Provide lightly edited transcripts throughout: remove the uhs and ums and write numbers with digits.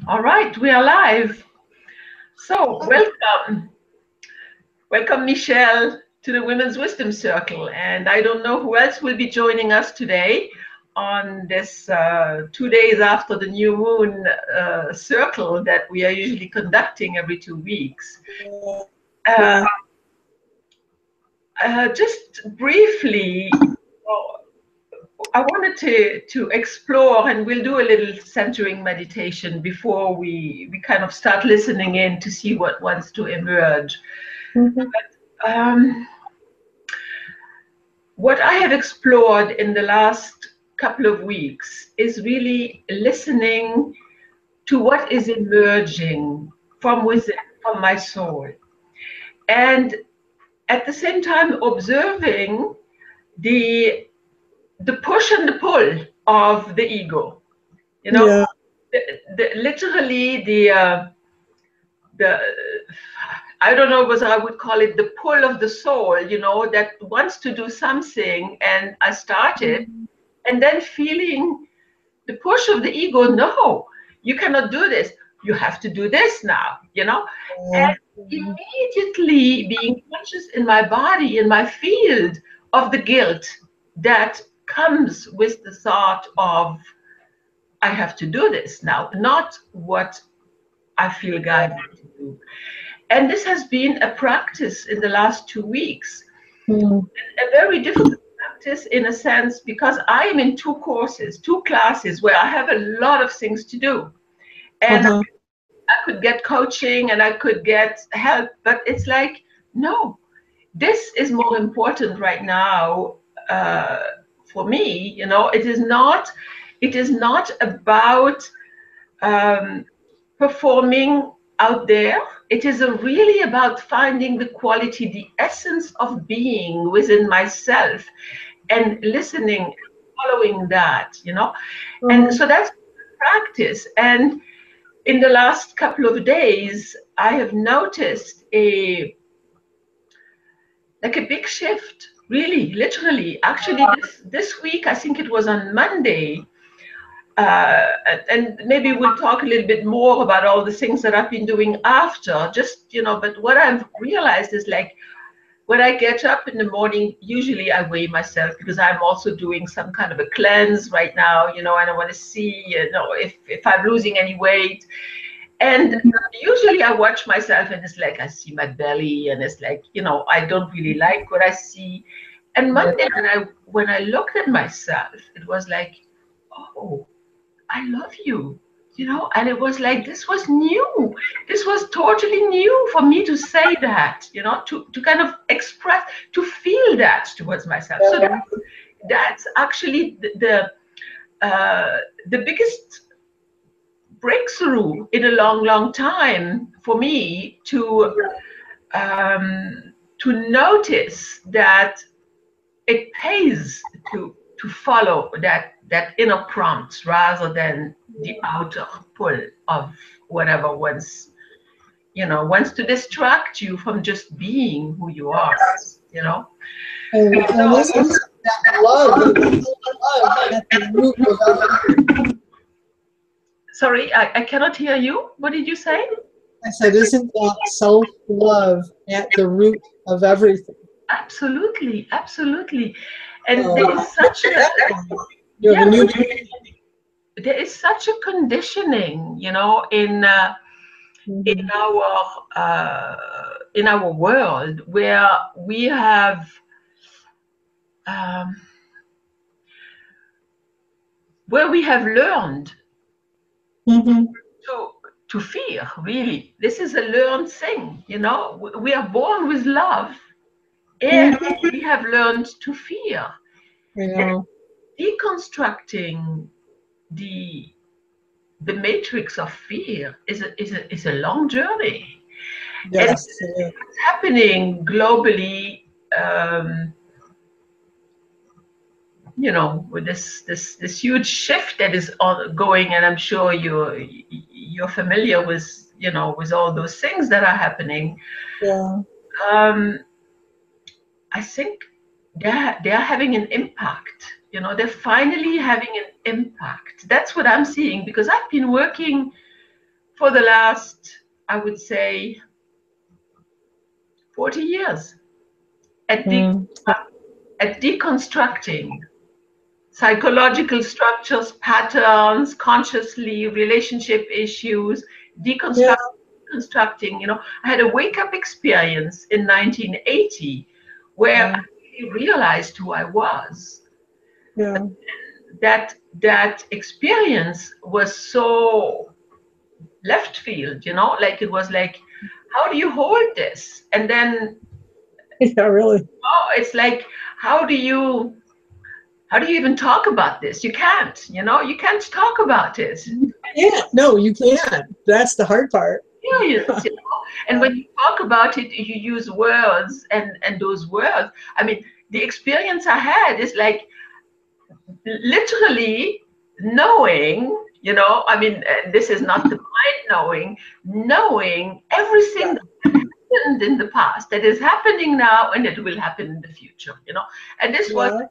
All right, we are live. So, welcome. Welcome, Michelle, to the Women's Wisdom Circle. And I don't know who else will be joining us today on this 2 days after the new moon circle that we are usually conducting every 2 weeks. Just briefly, I wanted to explore, and we'll do a little centering meditation before we kind of start listening in to see what wants to emerge. But, what I have explored in the last couple of weeks is really listening to what is emerging from within, from my soul. And at the same time observing the push and the pull of the ego, you know, literally the I don't know whether I would call it the pull of the soul, you know, that wants to do something, and I started, and then feeling the push of the ego. No, you cannot do this. You have to do this now, you know, and immediately being conscious in my body, in my field, of the guilt that comes with the thought of, I have to do this now, not what I feel guided to do. And this has been a practice in the last 2 weeks, a very difficult practice in a sense, because I am in 2 courses, 2 classes where I have a lot of things to do. And I could get coaching and I could get help, but it's like, no, this is more important right now for me. You know, it is not about performing out there. It is really about finding the quality, the essence of being within myself, and listening, following that, you know. And so that's practice. And in the last couple of days, I have noticed a big shift, really, literally. Actually, this week, I think it was on Monday, and maybe we'll talk a little bit more about all the things that I've been doing after, just, you know, but what I've realized is, like, when I get up in the morning, usually I weigh myself, because I'm also doing some kind of a cleanse right now, you know, and I want to see, you know, if I'm losing any weight. And usually I watch myself and it's like I see my belly, and it's like, you know, I don't really like what I see. And Monday, when I looked at myself, it was like, oh, I love you, you know. And it was like, this was new. This was totally new for me to say that, you know, to kind of express, to feel that towards myself. So that's actually the biggest breakthrough in a long time for me, to notice that it pays to follow that inner prompt rather than the outer pull of whatever wants to distract you from just being who you are, you know. And this is that love at the root of everything. Sorry, I cannot hear you. What did you say? I said, isn't that self-love at the root of everything? Absolutely, absolutely. And there is such there is such a conditioning, you know, in our world, where we have learned to fear. Really, this is a learned thing, you know. We are born with love, and we have learned to fear. And deconstructing the matrix of fear is a long journey. Yes, and it's happening globally, you know, with this huge shift that is ongoing, and I'm sure you're familiar with, you know, with all those things that are happening. I think they're having an impact. You know, they're finally having an impact. That's what I'm seeing, because I've been working for the last, I would say, 40 years at, at deconstructing psychological structures, patterns, consciously, relationship issues, deconstructing, you know. I had a wake-up experience in 1980 where I really realized who I was. Yeah. That experience was so left field, you know, like it was like, how do you hold this? And then yeah, really. Oh, it's like, how do you even talk about this? You can't, you know, you can't talk about it. Yeah, no, you can't. That's the hard part. Yes, you know? And when you talk about it, you use words, and those words, I mean, the experience I had is like literally knowing, you know, I mean, this is not the mind knowing everything that happened in the past, that is happening now, and it will happen in the future, you know. And this was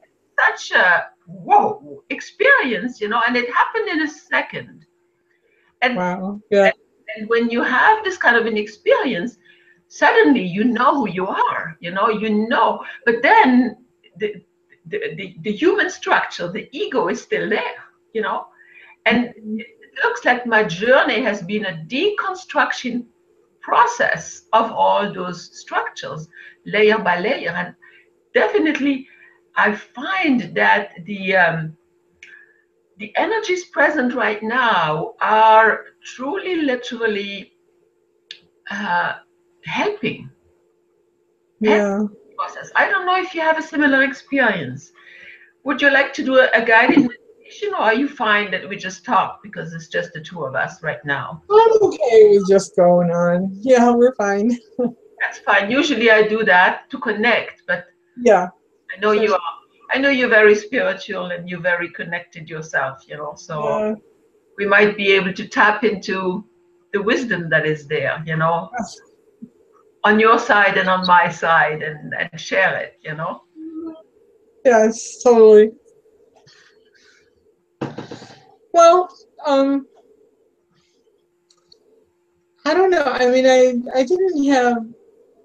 such a whoa experience, you know, and it happened in a second. And, and when you have this kind of an experience, suddenly you know who you are, you know, but then the human structure, the ego is still there, you know. And it looks like my journey has been a deconstruction process of all those structures, layer by layer. And definitely, I find that the energies present right now are truly, literally helping. Yeah. Process. I don't know if you have a similar experience. Would you like to do a guided meditation, or are you fine that we just talk because it's just the two of us right now? I'm okay with just going on. Yeah, we're fine. That's fine. Usually I do that to connect, but yeah, I know you are. I know you're very spiritual and you're very connected yourself, you know, so we might be able to tap into the wisdom that is there, you know, on your side and on my side, and share it, you know. Yes, totally. Well, I don't know. I mean, I didn't have,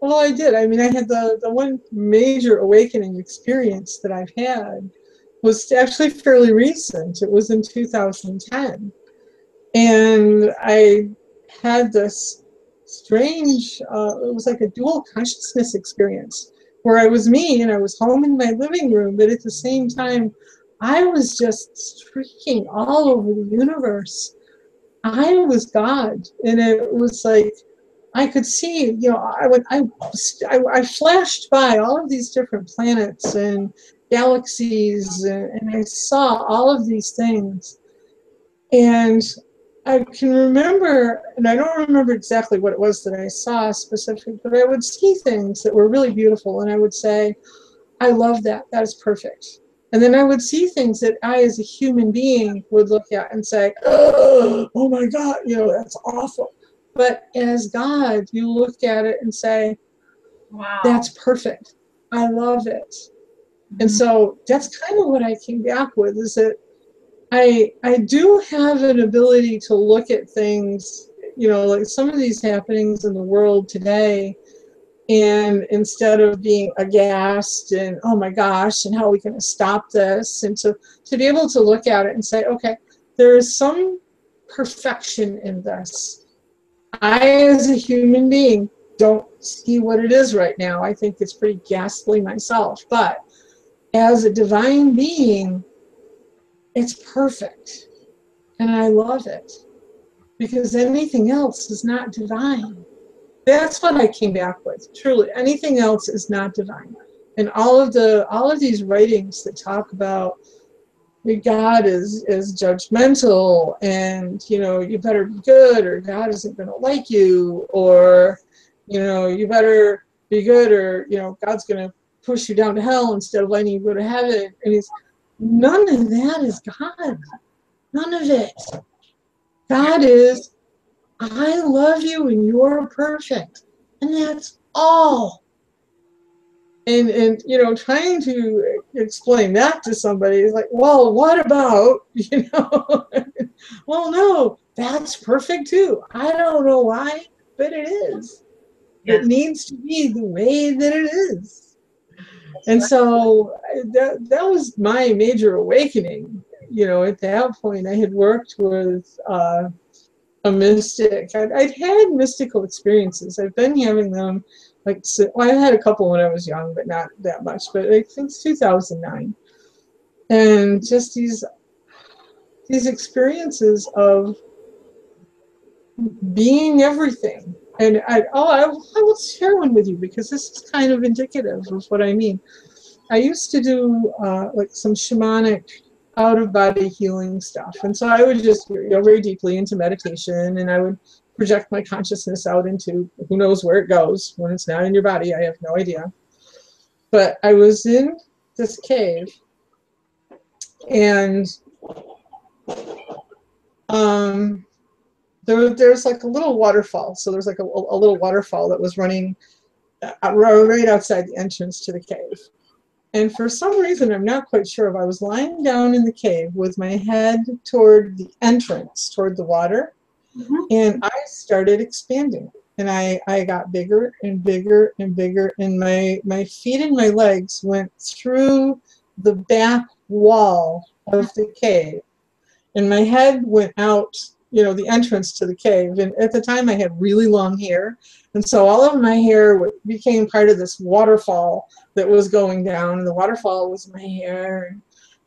well, I did. I mean, I had the one major awakening experience that I've had was actually fairly recent. It was in 2010. And I had this strange, it was like a dual consciousness experience where I was me and I was home in my living room, but at the same time, I was just streaking all over the universe. I was God, and it was like I could see, you know, I flashed by all of these different planets and galaxies, and I saw all of these things, and I can remember, and I don't remember exactly what it was that I saw specifically, but I would see things that were really beautiful, and I would say, I love that. That is perfect. And then I would see things that I, as a human being, would look at and say, oh my God, you know, that's awful. But as God, you look at it and say, wow, that's perfect. I love it. And so that's kind of what I came back with, is that I do have an ability to look at things, you know, like some of these happenings in the world today, and instead of being aghast and oh my gosh, and how are we going to stop this, and to be able to look at it and say, okay, there is some perfection in this. I, as a human being, don't see what it is right now. I think it's pretty ghastly myself, but as a divine being, it's perfect, and I love it, because anything else is not divine. That's what I came back with. Truly, anything else is not divine. And all of these writings that talk about God is judgmental, and you know, you better be good or God isn't going to like you, or you know, you better be good or you know, God's going to push you down to hell instead of letting you go to heaven. And none of that is God. None of it. God is, I love you and you're perfect. And that's all. And you know, trying to explain that to somebody is like, well, what about, you know, well, no, that's perfect too. I don't know why, but it is. It Yes, needs to be the way that it is. that's And right. so that was my major awakening. You know, at that point, I had worked with a mystic. I'd had mystical experiences. I've been having them, like, well, I had a couple when I was young, but not that much. But I think it's 2009, and just these experiences of being everything. And I will share one with you because this is kind of indicative of what I mean. I used to do like some shamanic out of body healing stuff. And so I would just go very deeply into meditation, and I would project my consciousness out into who knows where it goes when it's not in your body. I have no idea. But I was in this cave, and um, there's like a little waterfall. So there's like a little waterfall that was running right outside the entrance to the cave. And for some reason, I'm not quite sure if I was lying down in the cave with my head toward the entrance, toward the water, Mhm. and I started expanding. And I got bigger and bigger and bigger, and my feet and my legs went through the back wall of the cave, and my head went out, you know, the entrance to the cave. And at the time I had really long hair, and so all of my hair became part of this waterfall that was going down, and the waterfall was my hair, and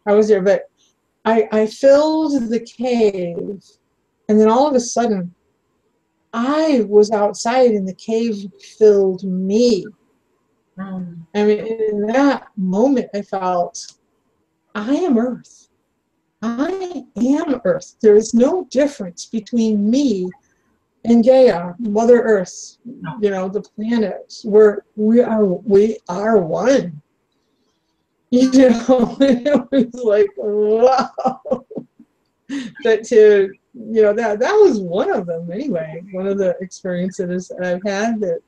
I was there. But I filled the cave, and then all of a sudden I was outside, and the cave filled me. Mm. I mean, in that moment I felt, I am earth. I am Earth. There is no difference between me and Gaia, Mother Earth, No. you know, the planets. We are one. You know, it was like, wow. That to, you know, that was one of them anyway. One of the experiences that I've had that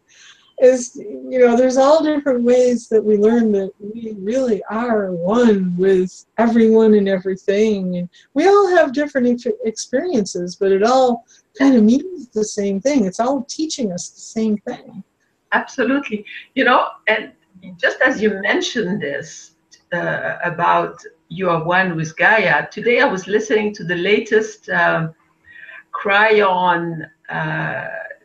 is, you know, there's all different ways that we learn that we really are one with everyone and everything. And we all have different experiences, but it all kind of means the same thing. It's all teaching us the same thing. Absolutely. You know, and just as you mentioned this about you are one with Gaia, today I was listening to the latest Cryon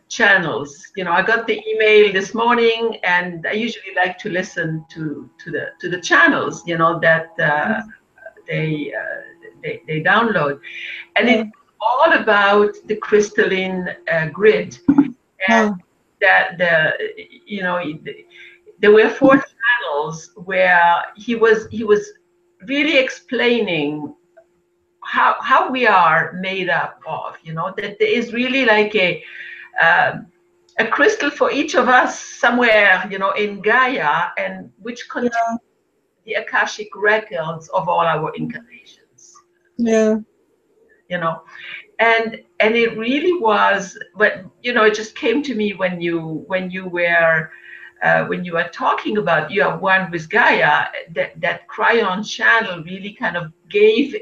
channels. You know, I got the email this morning, and I usually like to listen to the channels, you know, that they, they download, and Yeah. it's all about the crystalline grid, and Huh. that you know, there were four channels where he was really explaining how we are made up of, you know, that there is really like um, a crystal for each of us somewhere, you know, in Gaia, and which contains Yeah. the Akashic records of all our incarnations, Yeah. you know. And it really was, but you know, it just came to me when you were talking about you are one with Gaia, that Cryon channel really kind of gave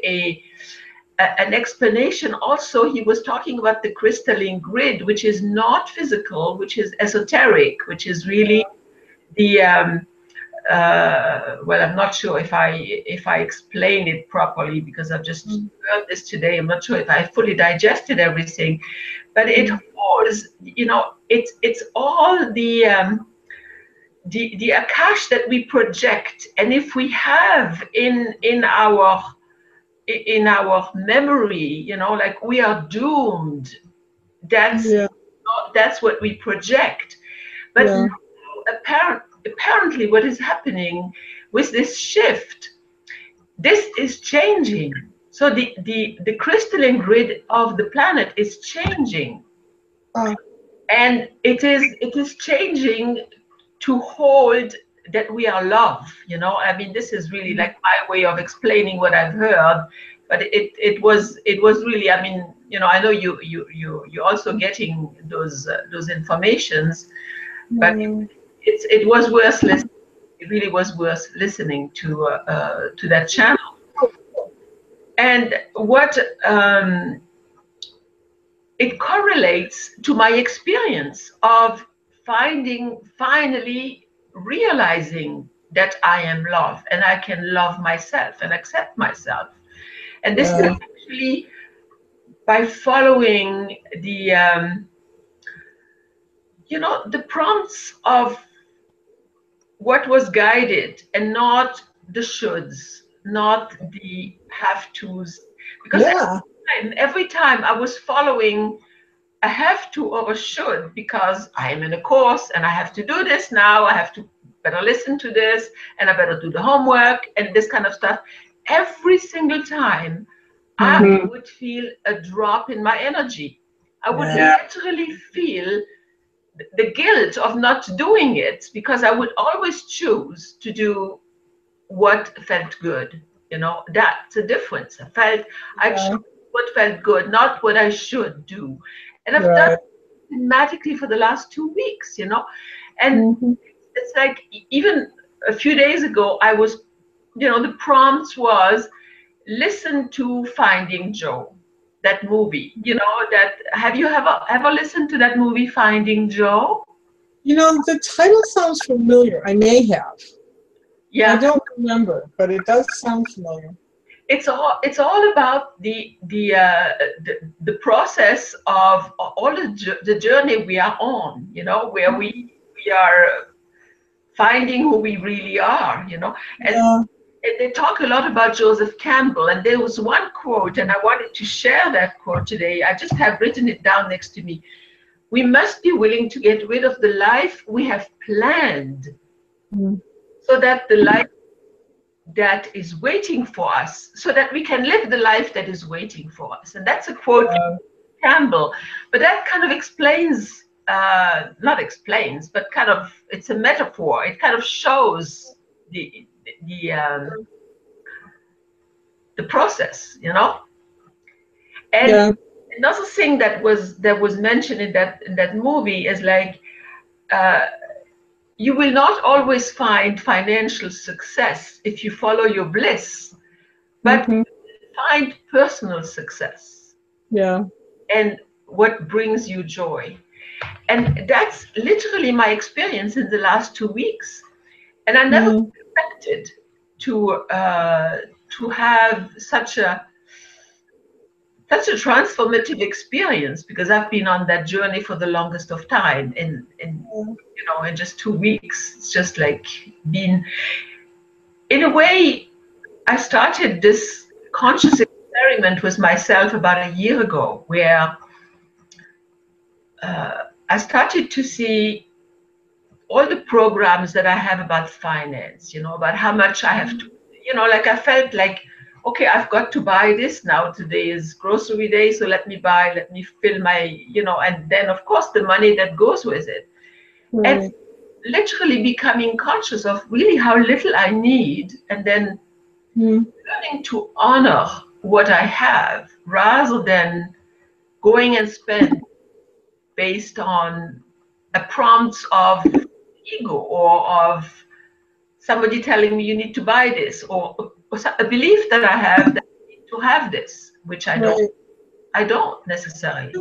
an explanation. Also, he was talking about the crystalline grid, which is not physical, which is esoteric, which is really the well, I'm not sure if I explained it properly, because I've just heard this today. I'm not sure if I fully digested everything, but it holds, you know, it's all the akash that we project, and if we have in our memory, you know, like we are doomed. That's Yeah. that's what we project. But Yeah. apparently, what is happening with this shift, this is changing. So the crystalline grid of the planet is changing, Uh, and it is changing to hold that we are love. You know, I mean, this is really like my way of explaining what I've heard, but it was really, I mean, you know, I know you're also getting those informations, but yeah. it was worth listening. It really was worth listening to that channel. And what it correlates to my experience of finally realizing that I am love and I can love myself and accept myself. And this is actually by following the, the prompts of what was guided and not the shoulds, not the have tos. Because every time I was following a have to or a should, because I am in a course and I have to do this now, I have to better listen to this and I better do the homework and this kind of stuff. Every single time I would feel a drop in my energy. I would literally feel the guilt of not doing it, because I would always choose to do what felt good. That's a difference. I chose what felt good, not what I should do. And I've done it systematically for the last 2 weeks, and it's like, even a few days ago, I was, the prompts was listen to Finding Joe, that movie. That, have you ever listened to that movie, Finding Joe? The title sounds familiar. I may have. Yeah. I don't remember, but it does sound familiar. It's all about the process of all the journey we are on, where we are finding who we really are, and they talk a lot about Joseph Campbell, and there was one quote, and I wanted to share that quote today. I just have written it down next to me. We must be willing to get rid of the life we have planned, so that the life that is waiting for us, so that we can live the life that is waiting for us. And that's a quote from Campbell. But that kind of explains, not explains, but kind of, it's a metaphor. It kind of shows the process, And another thing that was mentioned in that movie is like, you will not always find financial success if you follow your bliss, but find personal success. And what brings you joy. And that's literally my experience in the last 2 weeks. And I never expected to have such a transformative experience, because I've been on that journey for the longest of time. In just 2 weeks, it's just like been, in a way, I started this conscious experiment with myself about a year ago, where I started to see all the programs that I have about finance, about how much I have to, like I felt like, okay, I've got to buy this now. Today is grocery day, so let me fill my, and then of course the money that goes with it. And literally becoming conscious of really how little I need, and then learning to honor what I have rather than going and spend based on a prompt of ego or of somebody telling me you need to buy this, or a belief that I have that I need to have this, which I don't necessarily.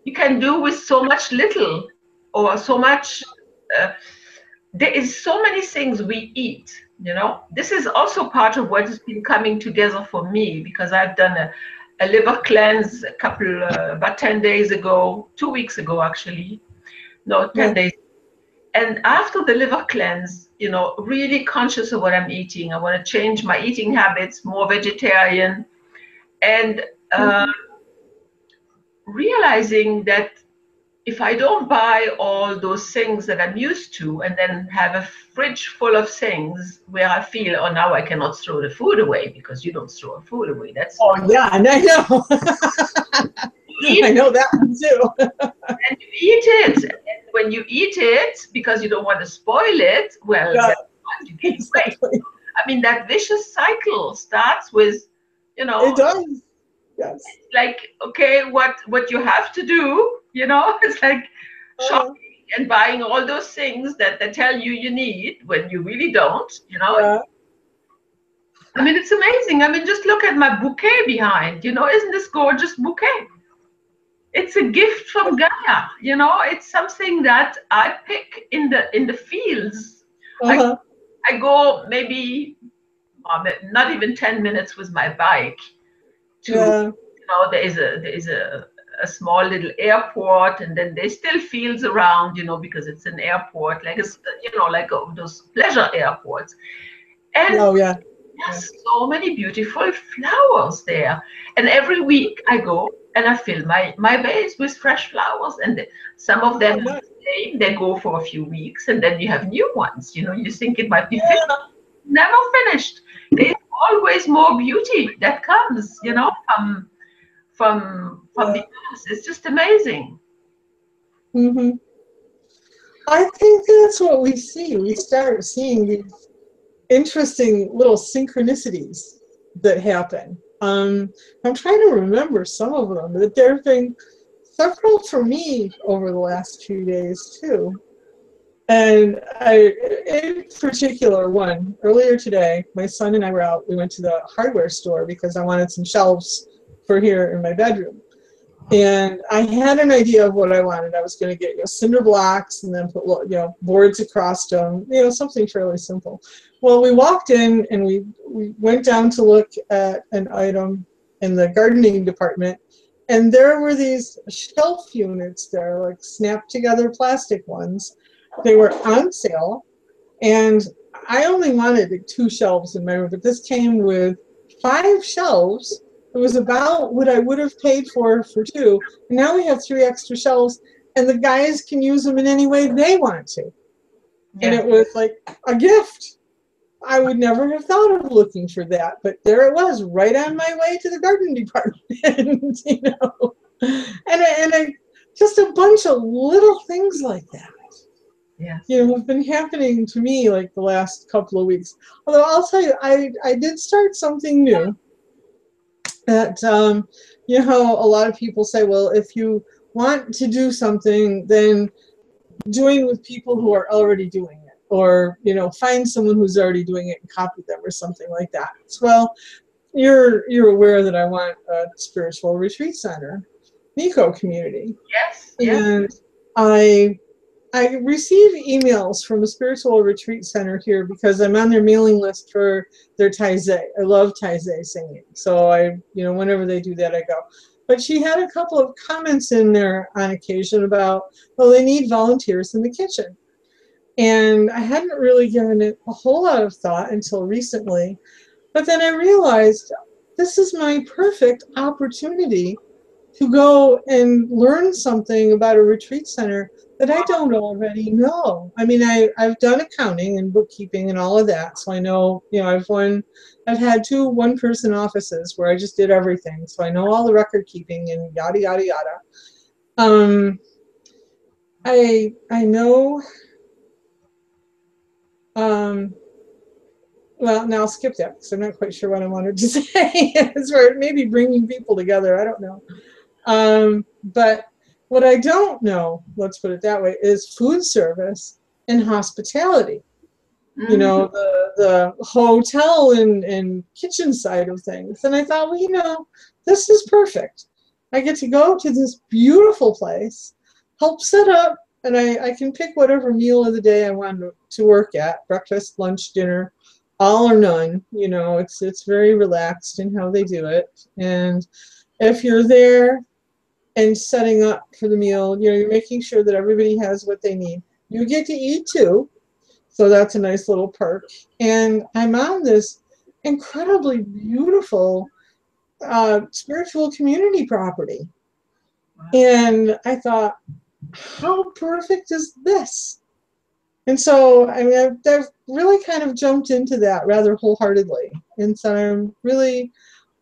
You can do with so much little, or so much. There is so many things we eat. This is also part of what has been coming together for me, because I've done a liver cleanse about 10 days ago, 2 weeks ago actually, no, 10 days. And after the liver cleanse, really conscious of what I'm eating. I want to change my eating habits, more vegetarian, and realizing that if I don't buy all those things that I'm used to, and then have a fridge full of things where I feel, oh, now I cannot throw the food away, because you don't throw food away. That's and I know. I know that one too. And you eat it. And when you eat it, because you don't want to spoil it, well, you gain weight. I mean, that vicious cycle starts with, It does. Yes. Like, okay, what you have to do, it's like shopping and buying all those things that they tell you need when you really don't, I mean, it's amazing. I mean, just look at my bouquet behind, isn't this gorgeous bouquet? it's a gift from Gaia. You know, it's something that I pick in the fields. I Uh-huh. I go maybe not even 10 minutes with my bike to, Yeah. there is a small little airport, and then there's still fields around, because it's an airport, like those pleasure airports. And Oh, yeah. Yeah. there's so many beautiful flowers there. And every week I go and I fill my vase with fresh flowers. And some of them Oh, are nice. the same. They go for a few weeks, and then you have new ones. You think it might be finished. Yeah. Never finished. There's always more beauty that comes, from the Yeah. earth. It's just amazing. Hmm. I think that's what we see. We start seeing these interesting little synchronicities that happen. I'm trying to remember some of them, but there have been several for me over the last few days too. And in particular, one earlier today, my son and I were out. We went to the hardware store because I wanted some shelves for here in my bedroom. And I had an idea of what I wanted. I was going to get cinder blocks and then put boards across them, something fairly simple. Well, we walked in and we went down to look at an item in the gardening department, and there were these shelf units there, like snapped together plastic ones. They were on sale, and I only wanted 2 shelves in my room, but this came with 5 shelves. It was about what I would have paid for 2. And now we have 3 extra shelves, and the guys can use them in any way they want to. And Yeah. it was like a gift. I would never have thought of looking for that, but there it was, right on my way to the garden department. And just a bunch of little things like that. Yes. Have been happening to me like the last couple of weeks. Although I'll tell you, I did start something new that, a lot of people say, well, if you want to do something, then join with people who are already doing it, or, find someone who's already doing it and copy them or something like that. So, well, you're aware that I want a spiritual retreat center, Nico community. Yes. Yes. And I receive emails from a spiritual retreat center here because I'm on their mailing list for their taizé. I love taizé singing. So whenever they do that, I go. But she had a couple of comments in there on occasion about, well, they need volunteers in the kitchen. And I hadn't really given it a whole lot of thought until recently. But then I realized this is my perfect opportunity to go and learn something about a retreat center that I don't already know. I mean, I've done accounting and bookkeeping and all of that, so I know, I've had 2 one-person offices where I just did everything, so I know all the record keeping and yada yada yada. Um, I know. Well, now I'll skip that because I'm not quite sure what I wanted to say. As for maybe bringing people together, I don't know. But what I don't know, let's put it that way, is food service and hospitality. Mm. The hotel and kitchen side of things. And I thought, well, this is perfect. I get to go to this beautiful place, help set up, and I can pick whatever meal of the day I want to work at, breakfast, lunch, dinner, all or none. It's very relaxed in how they do it. And if you're there and setting up for the meal, you're making sure that everybody has what they need. You get to eat too, so that's a nice little perk. And I'm on this incredibly beautiful spiritual community property. And I thought, how perfect is this? And so, I mean, I've really kind of jumped into that rather wholeheartedly. And so I'm really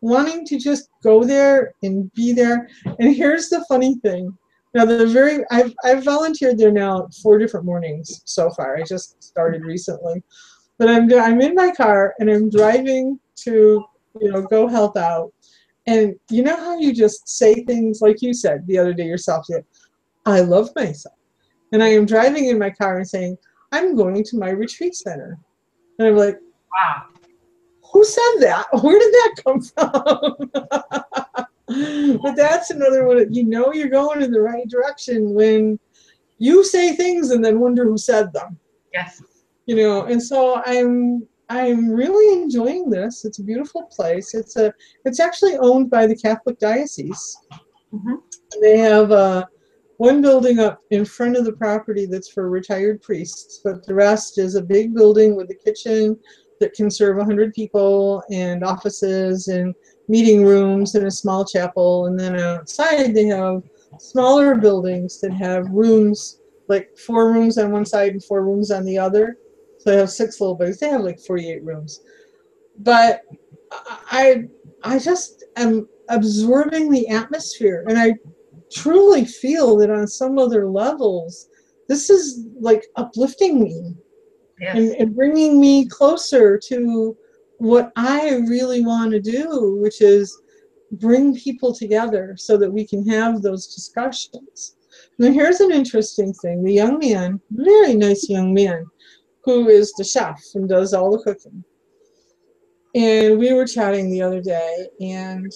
wanting to just go there and be there. And here's the funny thing. Now, I've volunteered there now 4 different mornings so far. I just started recently. But I'm in my car and I'm driving to, go help out. And you know how you just say things like you said the other day yourself, I love myself. And I am driving in my car and saying, I'm going to my retreat center. And I'm like, Wow. who said that? Where did that come from? But that's another one. You know you're going in the right direction when you say things and then wonder who said them. Yes. You know, and so I'm really enjoying this. It's a beautiful place. It's actually owned by the Catholic Diocese. Mm-hmm. They have one building up in front of the property that's for retired priests, but the rest is a big building with a kitchen that can serve 100 people and offices and meeting rooms and a small chapel. And then outside they have smaller buildings that have rooms, like 4 rooms on one side and 4 rooms on the other. So they have 6 little buildings. They have like 48 rooms. But I I just am absorbing the atmosphere, and I truly feel that on some other levels, this is like uplifting me Yes. and bringing me closer to what I really want to do, which is bring people together so that we can have those discussions. Now, here's an interesting thing. The young man, very nice young man, who is the chef and does all the cooking. And we were chatting the other day, and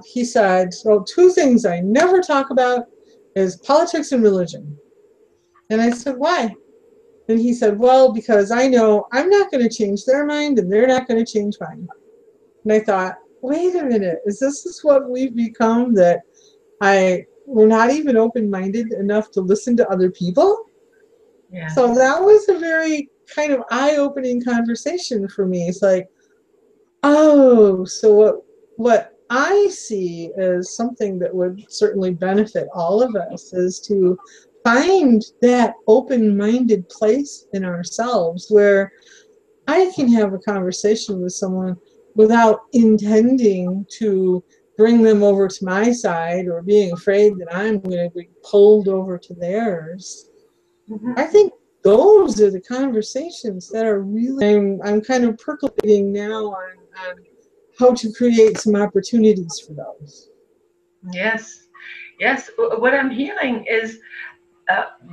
he said, well, 2 things I never talk about is politics and religion. And I said, why? And he said, well, because I know I'm not going to change their mind and they're not going to change mine. And I thought, wait a minute, is this what we've become, that we're not even open-minded enough to listen to other people? Yeah. So that was a very kind of eye-opening conversation for me. It's like, oh, so what I see as something that would certainly benefit all of us is to find that open-minded place in ourselves where I can have a conversation with someone without intending to bring them over to my side or being afraid that I'm going to be pulled over to theirs. Mm-hmm. I think those are the conversations that are really, I'm kind of percolating now on how to create some opportunities for those. Yes. Yes. What I'm hearing is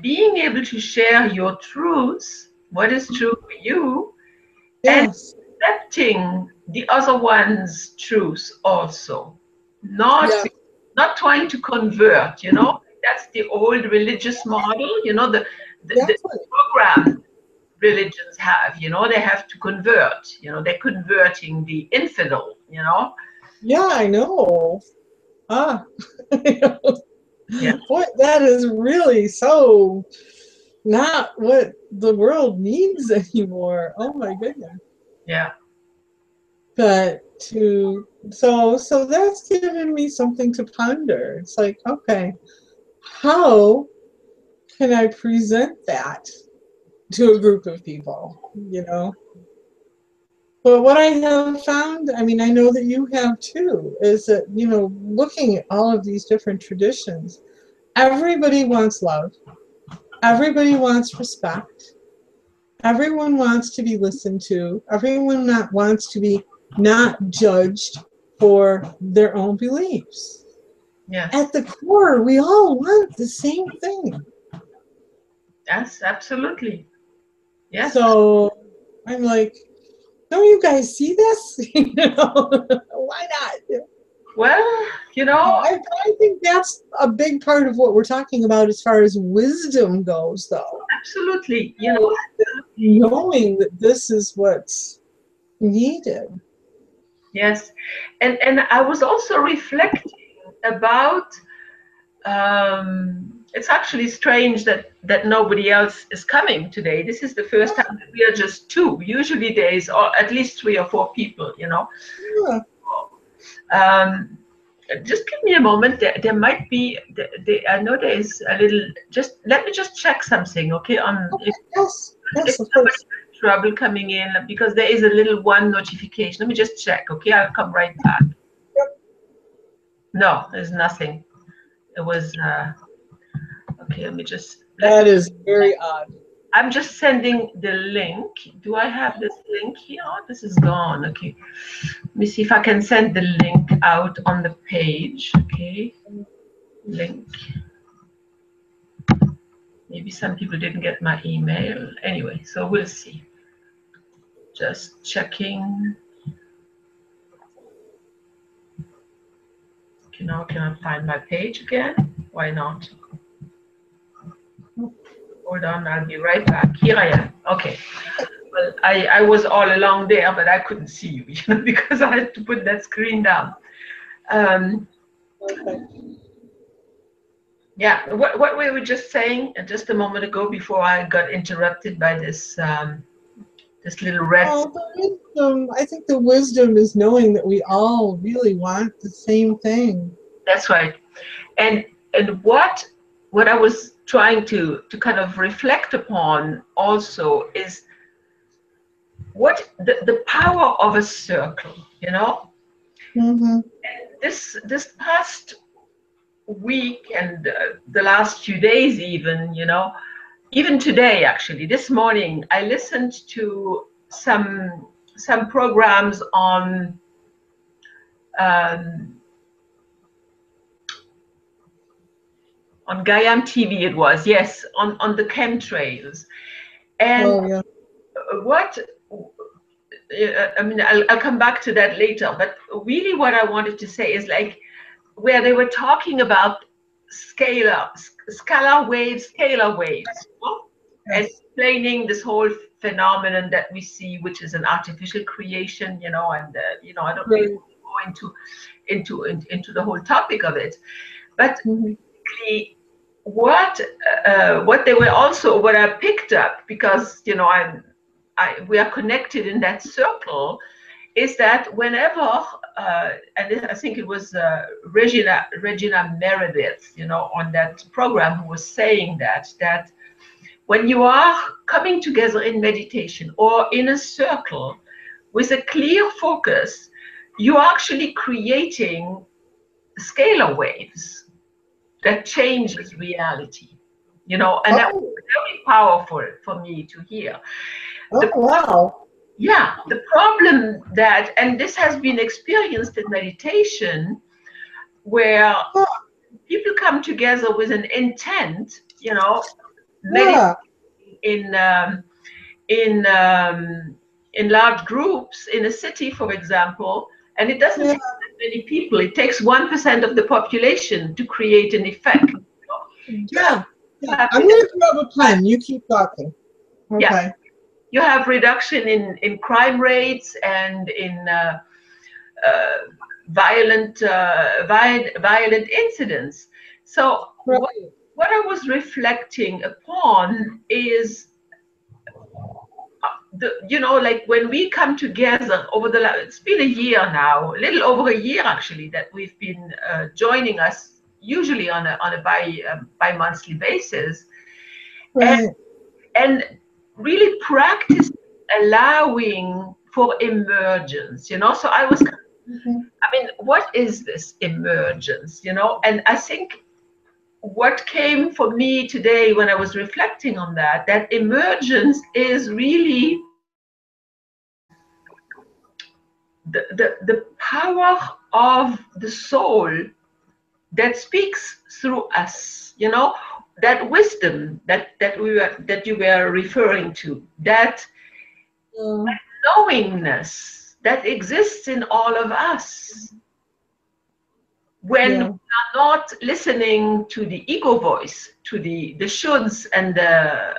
being able to share your truths, what is true for you, and Yes. accepting the other one's truth also. Not Yeah. not trying to convert, you know. That's the old religious model, you know, the Exactly. program religions have, you know, they have to convert, you know, they're converting the infidel, you know. Yeah, I know. Ah. Yeah. Boy, that is really so not what the world needs anymore. Oh my goodness. Yeah. But so that's given me something to ponder. It's like, okay, how can I present that to a group of people, you know? But what I have found, I mean, I know that you have too, is that, you know, looking at all of these different traditions, everybody wants love. Everybody wants respect. Everyone wants to be listened to. Everyone not wants to be not judged for their own beliefs. Yes. At the core, we all want the same thing. Yes, absolutely. Yes. So I'm like, don't you guys see this? You know, why not? Well, you know, I think that's a big part of what we're talking about as far as wisdom goes, though. absolutely, you know, Knowing that this is what's needed. yes. And I was also reflecting about it's actually strange that nobody else is coming today. This is the first time that we are just 2. Usually there is at least 3 or 4 people, you know. Yeah. Um, just give me a moment. There might be. I know there is a little. Just let me just check something, okay? Okay. Yes. If Yes, of somebody course. has trouble coming in because there is a little one notification. Let me just check, okay? I'll come right back. Yep. No, there's nothing. It was okay. Let me just. That is very odd. I'm just sending the link. Do I have this link here? Oh, this is gone. Okay. Let me see if I can send the link out on the page. Okay. Link. Maybe some people didn't get my email. Anyway, so we'll see. Just checking. You know, can I find my page again? Why not? Hold on, I'll be right back. Here I am. Okay. Well, I was all along there, but I couldn't see you, you know, because I had to put that screen down. Okay. Yeah, what we were just saying just a moment ago before I got interrupted by this this little red. Oh, the wisdom. I think the wisdom is knowing that we all really want the same thing. That's right. And what I was trying to kind of reflect upon also is what the power of a circle, you know. Mm-hmm. This past week and the last few days even, you know, even today actually, this morning I listened to some programs um, on Gaiam TV. It was, yes, on the chemtrails. And Oh yeah. what I mean, I'll come back to that later, but really what I wanted to say is like where they were talking about scalar waves, scalar waves, you know? And Yes. explaining this whole phenomenon that we see, which is an artificial creation, you know, and you know, I don't really Right. go into the whole topic of it, but Mm-hmm. basically what they were also what I picked up, because you know we are connected in that circle, is that whenever and I think it was Regina Meredith, you know, on that program, who was saying that when you are coming together in meditation or in a circle with a clear focus, you are actually creating scalar waves that changes reality, you know, and that was Oh. very powerful for me to hear. Oh The wow. Yeah, the problem that, and this has been experienced in meditation, where Huh. people come together with an intent, you know, meditating Yeah. in in um, in large groups in a city, for example, and it doesn't Yeah. take that many people. It takes 1% of the population to create an effect. You know? Yeah. You Yeah. have I'm gonna grab a pen. You keep talking. yeah, Okay. you have reduction in crime rates and in uh, violent incidents. So Right. what I was reflecting upon is you know, like when we come together over it's been a year now, a little over a year actually, that we've been joining us usually on a bi-monthly basis, and Right. really practice allowing for emergence, you know. So I was, Mm-hmm. I mean, what is this emergence, you know? And I think what came for me today when I was reflecting on that, that emergence is really the power of the soul that speaks through us, you know, that wisdom that you were referring to, that Yeah. knowingness that exists in all of us when we Yeah. are not listening to the ego voice, to the shoulds and the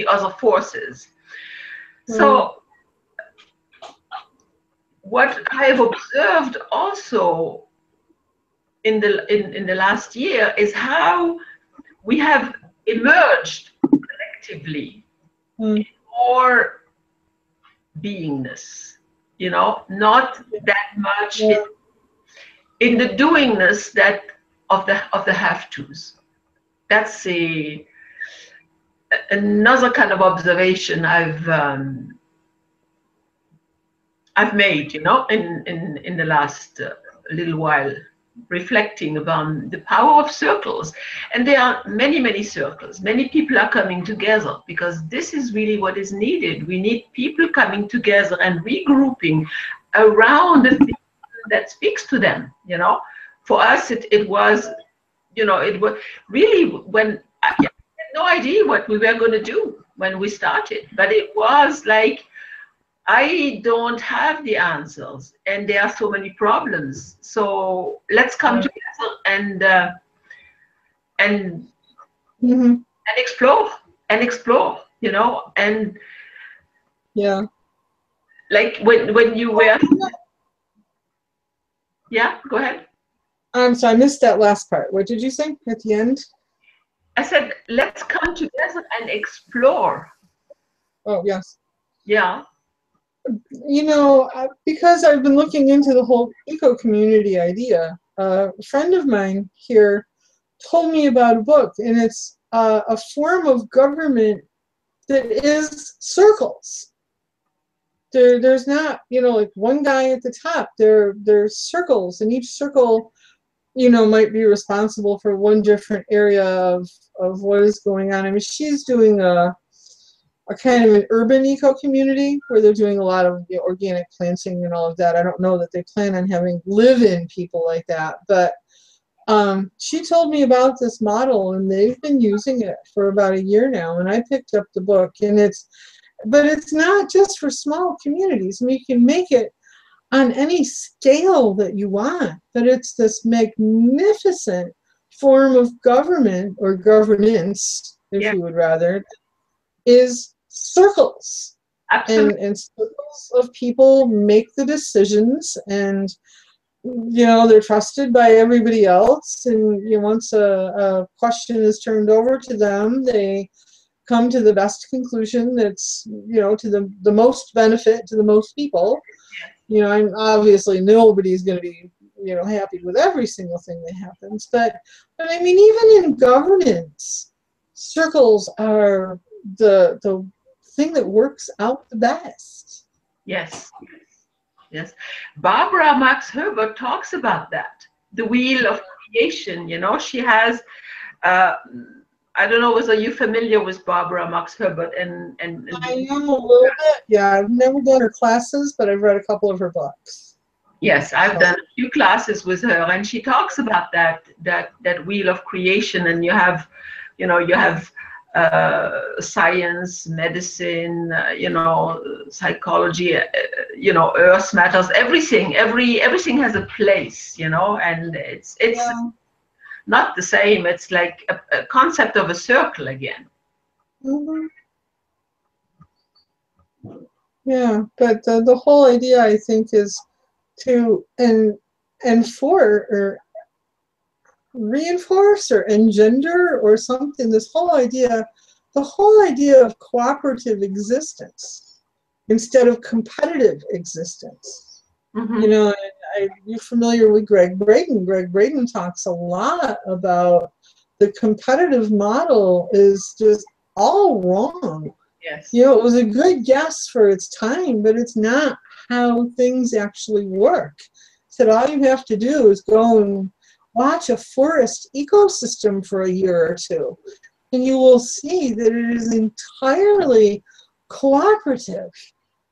other forces. Right. So what I have observed also in the last year is how we have emerged collectively Mm. more beingness, you know, not that much Yeah. in the doingness that of the have tos. That's another kind of observation I've made, you know, in the last little while, reflecting upon the power of circles. And there are many circles. Many people are coming together because this is really what is needed. We need people coming together and regrouping around the thing that speaks to them, you know. For us, it was, you know, it was really when I had no idea what we were going to do when we started, but it was like I don't have the answers, and there are so many problems. So let's come together and Mm-hmm. and explore, you know, and Yeah. like when you were, yeah, go ahead. I'm sorry, I missed that last part. What did you say at the end? I said, let's come together and explore. Oh, yes. Yeah. You know, because I've been looking into the whole eco community idea, a friend of mine here told me about a book, and it's a form of government that is circles. There's not, you know, like one guy at the top. There's circles, and each circle, you know, might be responsible for one different area of what is going on. I mean, she's doing a kind of an urban eco community where they're doing a lot of, you know, organic planting and all of that. I don't know that they plan on having live-in people like that, but she told me about this model, and they've been using it for about a year now. And I picked up the book, and but it's not just for small communities. I mean, you can make it on any scale that you want, but it's this magnificent form of government or governance, if Yeah. you would rather, is circles. Absolutely. And circles of people make the decisions, and you know, they're trusted by everybody else, and you know, once a question is turned over to them, they come to the best conclusion that's, you know, to the most benefit to the most people. You know, and obviously nobody's going to be, you know, happy with every single thing that happens, but I mean, even in governance, circles are the thing that works out the best. Yes. Yes. Barbara Max Herbert talks about that. The wheel of creation, you know, she has uh, I don't know whether you're familiar with Barbara Max Herbert and I am a little bit. Yeah, I've never done her classes, but I've read a couple of her books. yes, I've So done a few classes with her, and she talks about that wheel of creation, and you have, you know, you have science, medicine, you know, psychology, you know, earth matters, everything, everything has a place, you know, and it's yeah. not the same. It's like a concept of a circle again. Hmm. Yeah, but the whole idea, I think, is to for or reinforce or engender or something. The whole idea of cooperative existence instead of competitive existence. You Mm-hmm. know, you're familiar with Greg Braden. Greg Braden talks a lot about the competitive model is just all wrong. Yes. You know, it was a good guess for its time, but it's not how things actually work. So all you have to do is go and watch a forest ecosystem for a year or two, and you will see that it is entirely cooperative.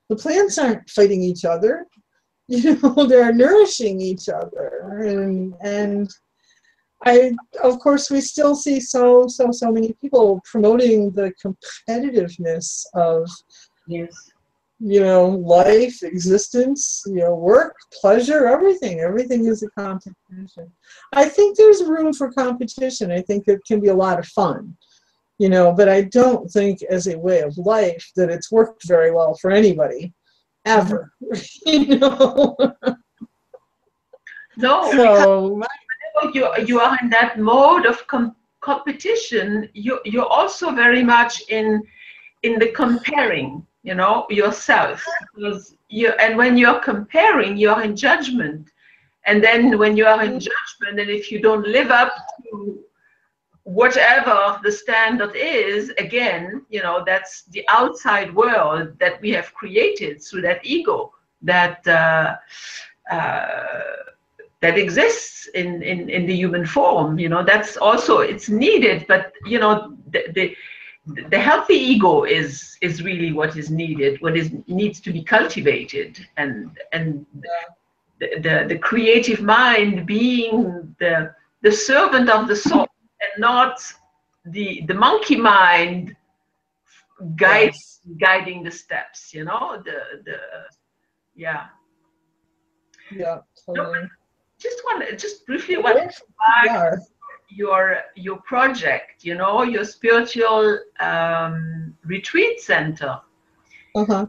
The plants aren't fighting each other. You know, they're nourishing each other, and I, of course, we still see so many people promoting the competitiveness of, Yes. you know, life, existence, you know, work, pleasure, everything is a competition. I think there's room for competition. I think it can be a lot of fun, you know, but I don't think as a way of life that it's worked very well for anybody Mm-hmm. ever. You know. No, because So you are in that mode of competition. You're also very much in the comparing, you know, yourself, because you, and when you're comparing, you're in judgment, and then when you are in judgment, and if you don't live up to whatever the standard is, again, you know, that's the outside world that we have created through that ego that uh, that exists in the human form. You know, that's also, it's needed, but you know, the healthy ego is really what is needed, what is needs to be cultivated, and the creative mind being the servant of the soul, and not the monkey mind Yes. guiding the steps, yeah. Yeah, No, totally. just briefly want to Where go we back are. your project, your spiritual retreat center. Uh-huh.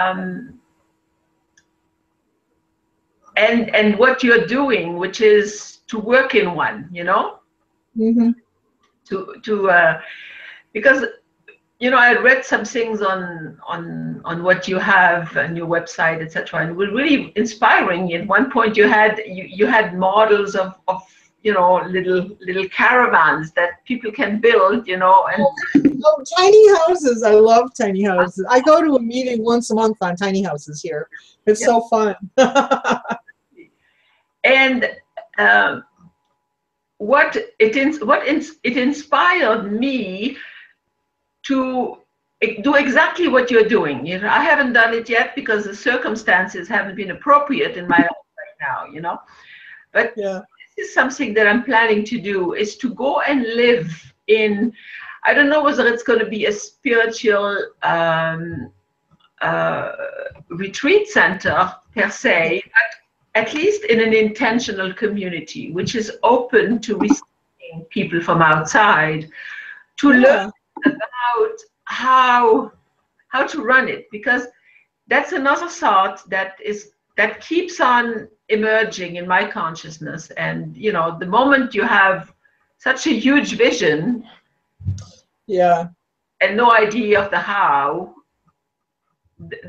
Um, and what you're doing, which is to work in one, Mm-hmm. to because I read some things on what you have on your website, etc., and were really inspiring. At one point, you had models of little caravans that people can build, and Oh, tiny houses. I love tiny houses. I go to a meeting once a month on tiny houses here. It's yeah. so fun. And it inspired me to do exactly what you're doing. I haven't done it yet because the circumstances haven't been appropriate in my life right now. But Yeah. this is something that I'm planning to do, is to go and live in, I don't know whether it's going to be a spiritual uh, retreat center per se, but at least in an intentional community, which is open to receiving people from outside to learn Yeah. about how to run it, because that's another thought that keeps on emerging in my consciousness. And the moment you have such a huge vision Yeah. and no idea of the how,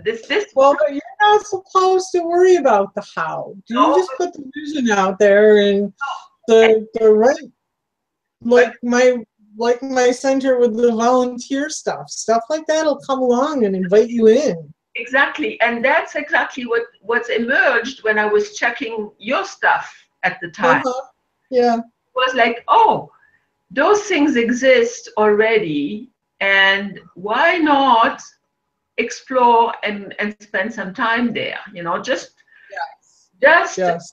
this Well, but you're not supposed to worry about the how. You no, just put the vision out there and but, the right, but like my center with the volunteer stuff like that'll come along and invite you in. exactly, and that's exactly what's emerged when I was checking your stuff at the time. Uh-huh. Yeah. It was like, oh, those things exist already, and why not explore and spend some time there, Yes. just Yes.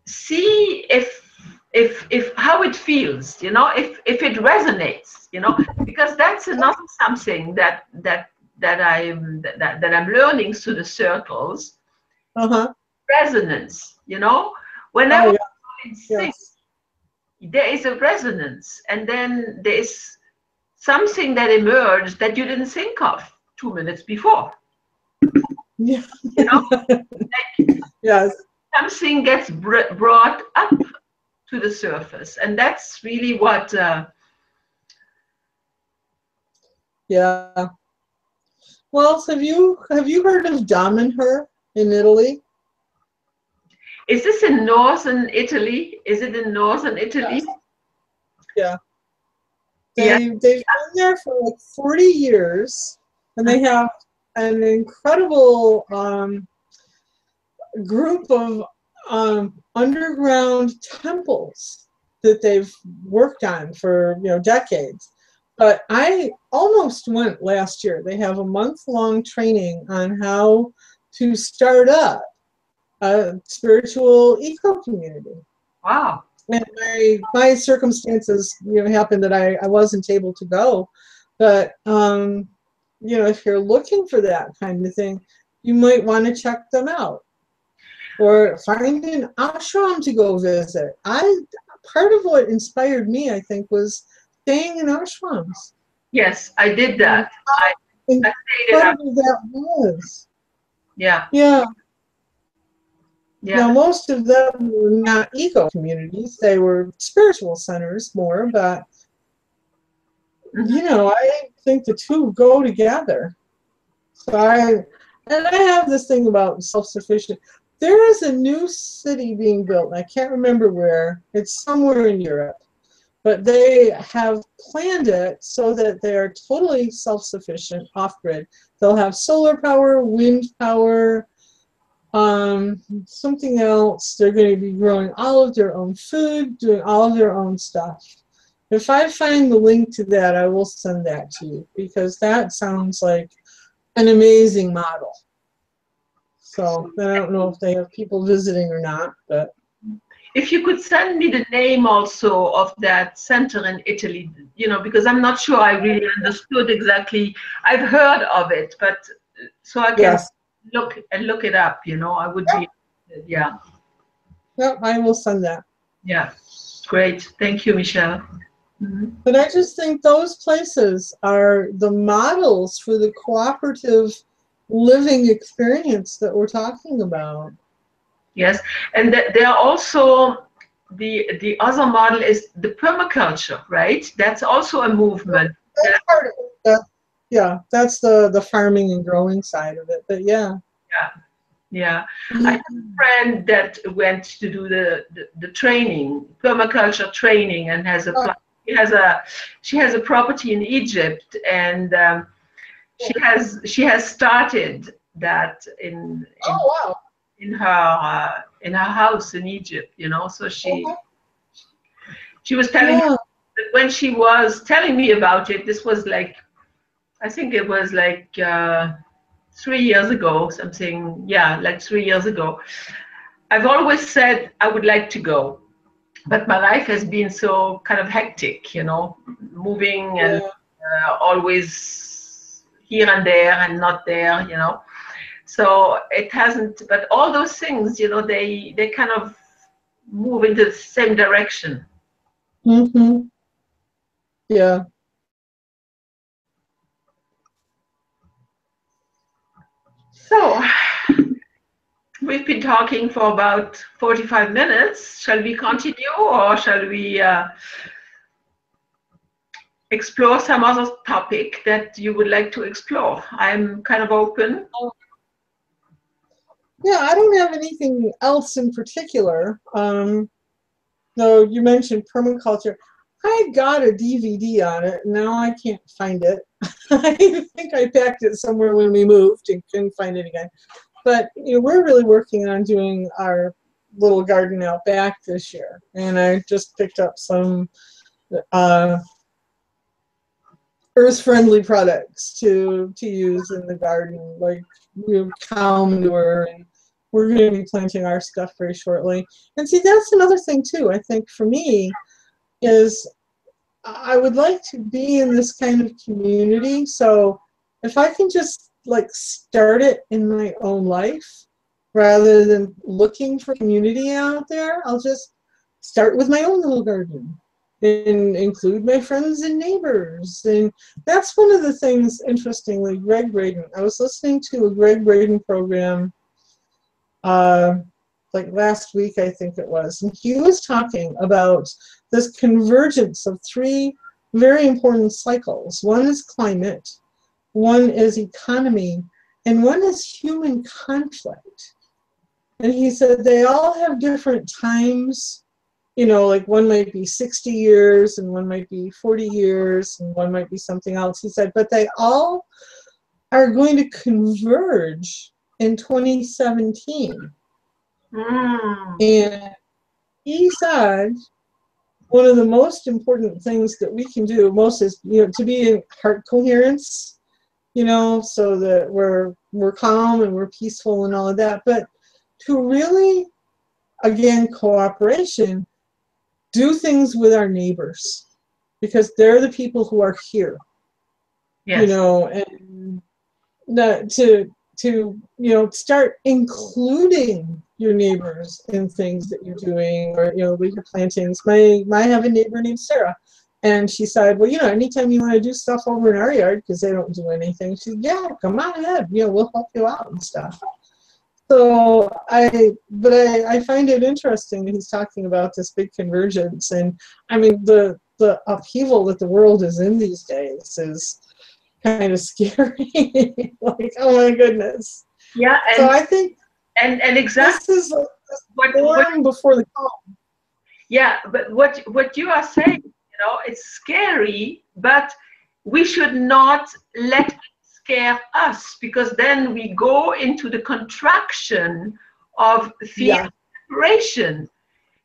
see if how it feels, if it resonates, because that's another something that I'm learning through the circles. Uh-huh. Resonance, Oh whenever yeah. we're in sync, Yes. there is a resonance, and then there's something that emerged that you didn't think of 2 minutes before, Yeah. you know like Yes. something gets brought up to the surface, and that's really what Yeah. Well, have you heard of Damanhur in Italy? is this in northern Italy? Is it in northern Italy? Yes. Yeah. Yeah. They've been there for like 40 years, and they have an incredible group of underground temples that they've worked on for decades. But I almost went last year. They have a month-long training on how to start up a spiritual eco community. Wow. And my circumstances, happened that I wasn't able to go. But if you're looking for that kind of thing, you might want to check them out or find an ashram to go visit. Part of what inspired me, I think, was staying in ashrams. Yes, I did that. I stayed in Incredible that was. yeah. Yeah. Yeah. Now, most of them were not eco communities. They were spiritual centers more, but, I think the two go together. And I have this thing about self-sufficient. There is a new city being built, and I can't remember where. It's somewhere in Europe. But they have planned it so that they are totally self-sufficient off-grid. They'll have solar power, wind power, something else. They're going to be growing all of their own food, doing all of their own stuff. If I find the link to that, I will send that to you, because that sounds like an amazing model. So I don't know if they have people visiting or not, but if you could send me the name also of that center in Italy, you know, because I'm not sure I really understood exactly. I've heard of it, but so I can Yes. look it up, you know, I would be, yeah. Yep, I will send that. Yeah, great. Thank you, Michelle. But I just think those places are the models for the cooperative living experience that we're talking about. Yes, and there are also the other model is the permaculture, right? That's also a movement. That's part of it. Yeah, that's the farming and growing side of it. But yeah. Yeah, yeah. I have a friend that went to do the training, permaculture training, and has a she has a property in Egypt, and she has started that Oh, in her house in Egypt, you know. So wow. she was telling me Yeah. that when she was telling me about it, this was like, I think it was like 3 years ago, something, yeah, like 3 years ago. I've always said I would like to go, but my life has been so kind of hectic, you know, moving and Yeah. always here and there and not there, you know. So it hasn't, but all those things, you know, they kind of move into the same direction. Mm-hmm. Yeah. So we've been talking for about 45 minutes. Shall we continue, or shall we explore some other topic that you would like to explore? I'm kind of open. Yeah, I don't have anything else in particular. Though you mentioned permaculture. I got a DVD on it. Now I can't find it. I think I packed it somewhere when we moved and couldn't find it again. But you know, we're really working on doing our little garden out back this year, and I just picked up some uh, earth-friendly products to use in the garden, like cow manure, and we're going to be planting our stuff very shortly. And see, that's another thing too. I think for me is I would like to be in this kind of community. So if I can just like start it in my own life rather than looking for community out there, I'll just start with my own little garden and include my friends and neighbors. And that's one of the things, interestingly, Greg Braden. I was listening to a Greg Braden program uh, like last week, I think it was, and he was talking about this convergence of three very important cycles. One is climate, one is economy, and one is human conflict. And he said they all have different times, you know, like one might be 60 years and one might be 40 years and one might be something else. He said, but they all are going to converge in 2017. And he said one of the most important things that we can do most is, you know, to be in heart coherence, you know, so that we're calm and we're peaceful and all of that, but to really, again, cooperation, do things with our neighbors because they're the people who are here. Yes. You know, and to you know, start including your neighbors in things that you're doing, or you know, with your plantings. I have a neighbor named Sarah, and she said, well, you know, anytime you want to do stuff over in our yard because they don't do anything, she said, yeah, come on ahead, you know, we'll help you out and stuff. So I find it interesting that he's talking about this big convergence, and I mean the upheaval that the world is in these days is kind of scary. Like, oh my goodness. Yeah, So I think and exactly this is the storm before the calm. Yeah, but what you are saying, you know, it's scary, but we should not let it scare us, because then we go into the contraction of fear Yeah. of separation.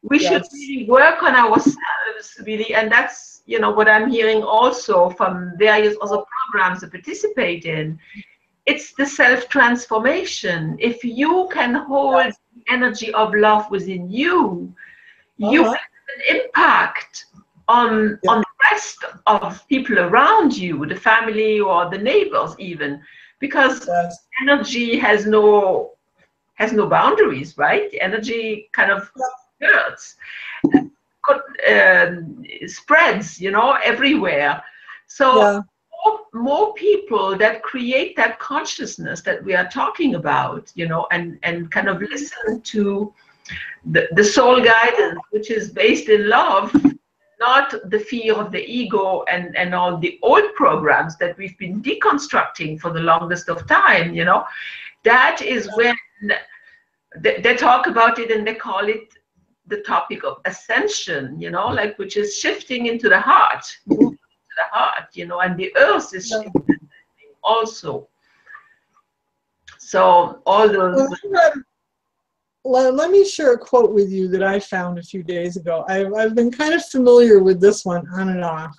We should Yes. really work on ourselves, really, and that's, you know, what I'm hearing also from various other programs I participate in. It's the self-transformation. If you can hold the energy of love within you, you will have an impact on the rest of people around you, the family or the neighbors even, because energy has no boundaries, right? Energy kind of hurts, spreads, you know, everywhere. So more people that create that consciousness that we are talking about, you know, and kind of listen to the soul guidance, which is based in love, not the fear of the ego and all the old programs that we've been deconstructing for the longest of time, you know. That is when they talk about it and they call it the topic of ascension, you know, like, which is shifting into the heart, you know, and the earth is shifting also. So all those. Let me share a quote with you that I found a few days ago. I've been kind of familiar with this one on and off.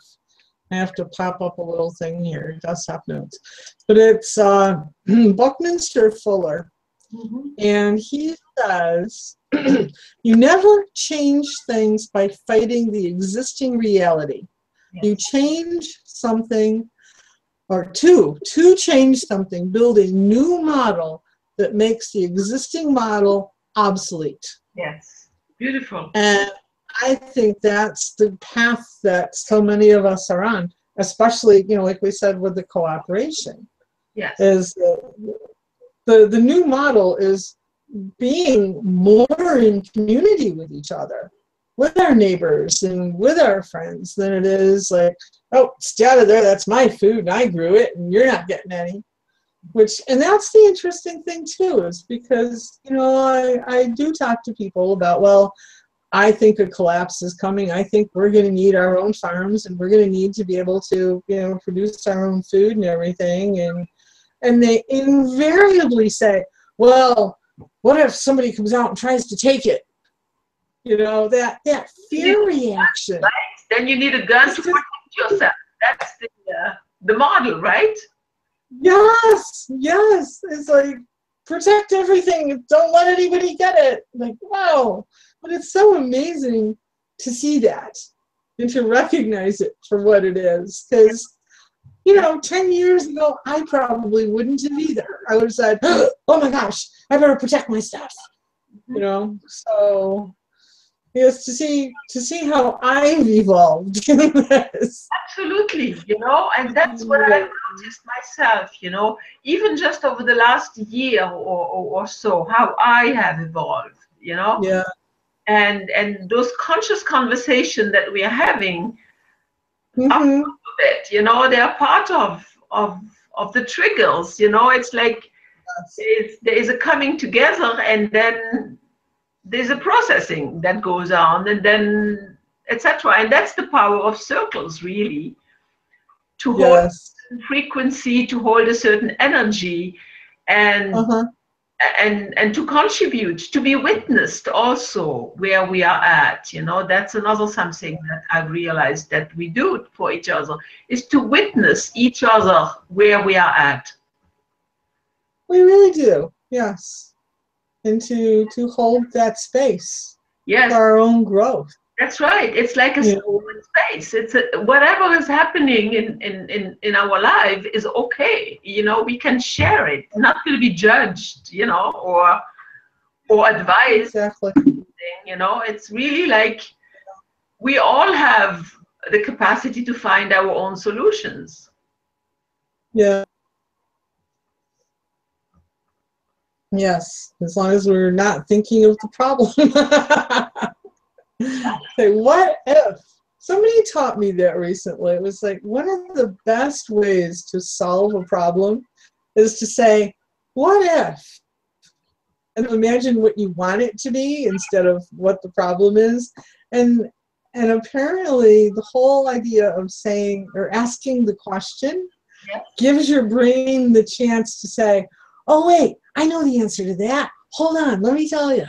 I have to pop up a little thing here, desktop notes. But it's Buckminster Fuller. And he says, you never change things by fighting the existing reality. You change something, or to change something, build a new model that makes the existing model obsolete. Yes, beautiful. And I think that's the path that so many of us are on, especially, you know, like we said with the cooperation. Yes. Is the new model is being more in community with each other, with our neighbors and with our friends, than it is like, oh, stay out of there, that's my food and I grew it and you're not getting any. And that's the interesting thing too, is because, you know, I do talk to people about, well, I think a collapse is coming. I think we're going to need our own farms and we're going to need to be able to, you know, produce our own food and everything. And they invariably say, well, what if somebody comes out and tries to take it? You know, that fear reaction. Right? Then you need a gun to protect yourself. That's the model, right? Yes. It's like, protect everything. Don't let anybody get it. Like, wow. But it's so amazing to see that and to recognize it for what it is. Because, you know, 10 years ago, I probably wouldn't have either. I would have said, oh my gosh, I better protect my stuff. You know, so yes, to see how I've evolved in this. Absolutely, you know, and that's what I've noticed myself, you know, even just over the last year or so, how I have evolved, you know. Yeah. And those conscious conversations that we are having, it, you know, they are part of the triggers, you know. It's like there is a coming together, and then there's a processing that goes on, and then etc. And that's the power of circles, really, to hold a certain frequency, to hold a certain energy, and and to contribute, to be witnessed also where we are at, you know. That's another something that I've realized that we do for each other, is to witness each other where we are at. We really do, yes. And to hold that space for our own growth. That's right. It's like a space. It's whatever is happening in our life is okay. You know, we can share it. It's not going to be judged, you know, or advised. Exactly. You know, it's really like we all have the capacity to find our own solutions. Yeah. Yes, as long as we're not thinking of the problem. Say, what if? Somebody taught me that recently. It was like, one of the best ways to solve a problem is to say, what if? And imagine what you want it to be instead of what the problem is. And apparently the whole idea of saying or asking the question gives your brain the chance to say, oh, wait, I know the answer to that. Hold on, let me tell you.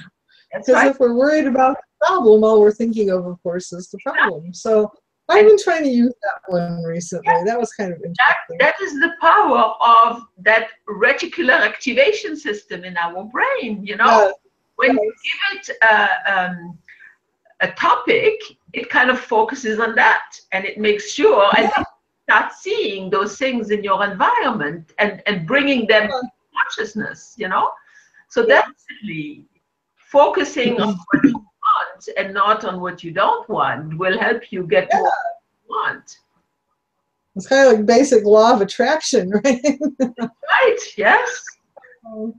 Because if we're worried about the problem, all we're thinking of course, is the problem. So I've been trying to use that one recently. That was kind of interesting. That is the power of that reticular activation system in our brain, you know. When you give it a topic, it kind of focuses on that, and it makes sure, and then start seeing those things in your environment and bringing them to consciousness, you know? So definitely focusing on what you want and not on what you don't want will help you get more you want. It's kind of like basic law of attraction, right? Right, yes.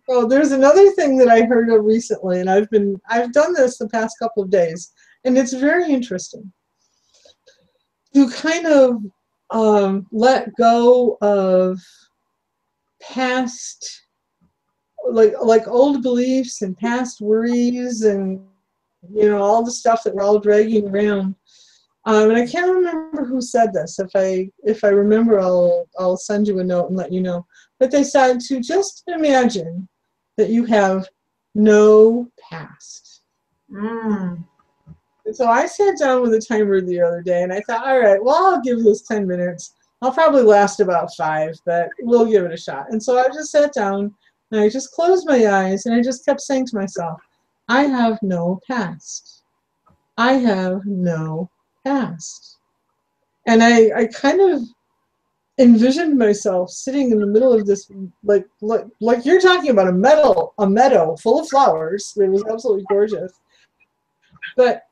Oh, there's another thing that I heard of recently, and I've done this the past couple of days, and it's very interesting. You kind of let go of past, like old beliefs and past worries, and all the stuff that we're all dragging around. And I can't remember who said this. If I remember, I'll send you a note and let you know. But they said to just imagine that you have no past. Mm. And so I sat down with a timer the other day, and I thought, all right, well, I'll give this 10 minutes. I'll probably last about 5, but we'll give it a shot. And so I just sat down, and I just closed my eyes, and I just kept saying to myself, I have no past. I have no past. And I kind of envisioned myself sitting in the middle of this, like you're talking about a meadow full of flowers. It was absolutely gorgeous. But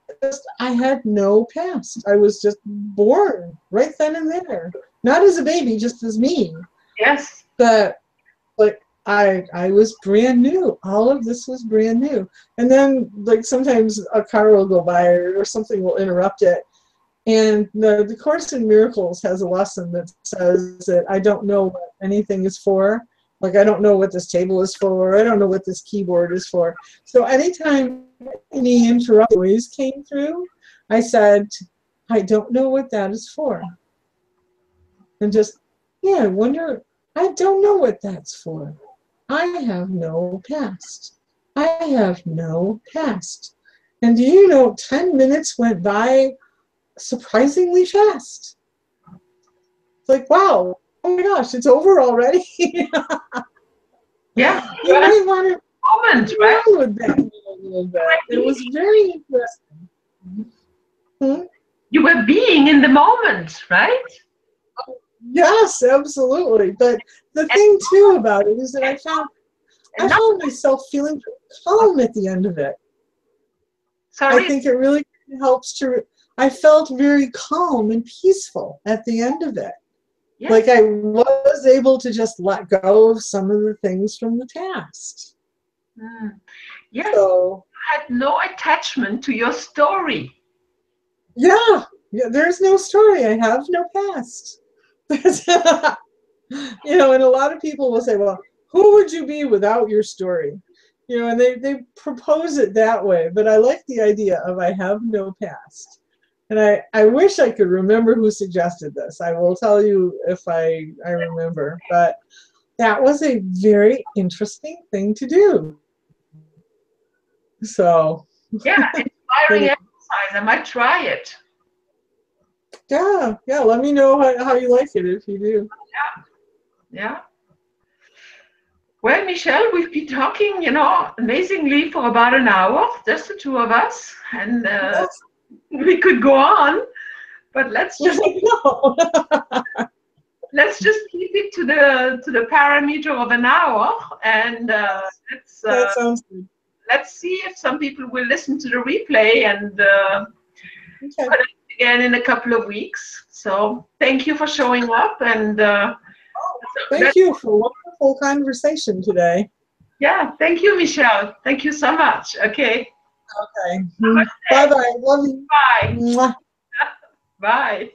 I had no past. I was just born right then and there. Not as a baby, just as me. Yes. But like I was brand new. All of this was brand new. And then like sometimes a car will go by or something will interrupt it. And the Course in Miracles has a lesson that says that I don't know what anything is for. Like I don't know what this table is for. I don't know what this keyboard is for. So anytime any interrupt noise came through, I said, I don't know what that is for. And just, I wonder, I don't know what that's for. I have no past. I have no past. And do you know, 10 minutes went by surprisingly fast. It's like, wow, oh my gosh, it's over already. Yeah. You might want to moment, right? with that a little bit. It was very interesting. Hmm? You were being in the moment, right? Yes, absolutely. But the thing too about it is that I found myself feeling calm at the end of it. Sorry. I think it really helps to. I felt very calm and peaceful at the end of it. Yes. Like I was able to just let go of some of the things from the past. Yes. So, you had no attachment to your story. Yeah, there's no story. I have no past. And a lot of people will say, well, who would you be without your story? And they propose it that way. But I like the idea of I have no past. And I wish I could remember who suggested this. I will tell you if I remember. But that was a very interesting thing to do. So. Yeah, inspiring exercise. I might try it. Yeah. Let me know how you like it if you do. Yeah. Well, Michelle, we've been talking, amazingly for about an hour, just the two of us. And we could go on, but let's just let's just keep it to the parameter of an hour, and that sounds good. Let's see if some people will listen to the replay and put it again in a couple of weeks. So thank you for showing up, and thank you for a wonderful conversation today. Yeah, thank you, Michelle. Thank you so much. Okay. Okay. Bye-bye. Love you. Bye. Mwah. Bye.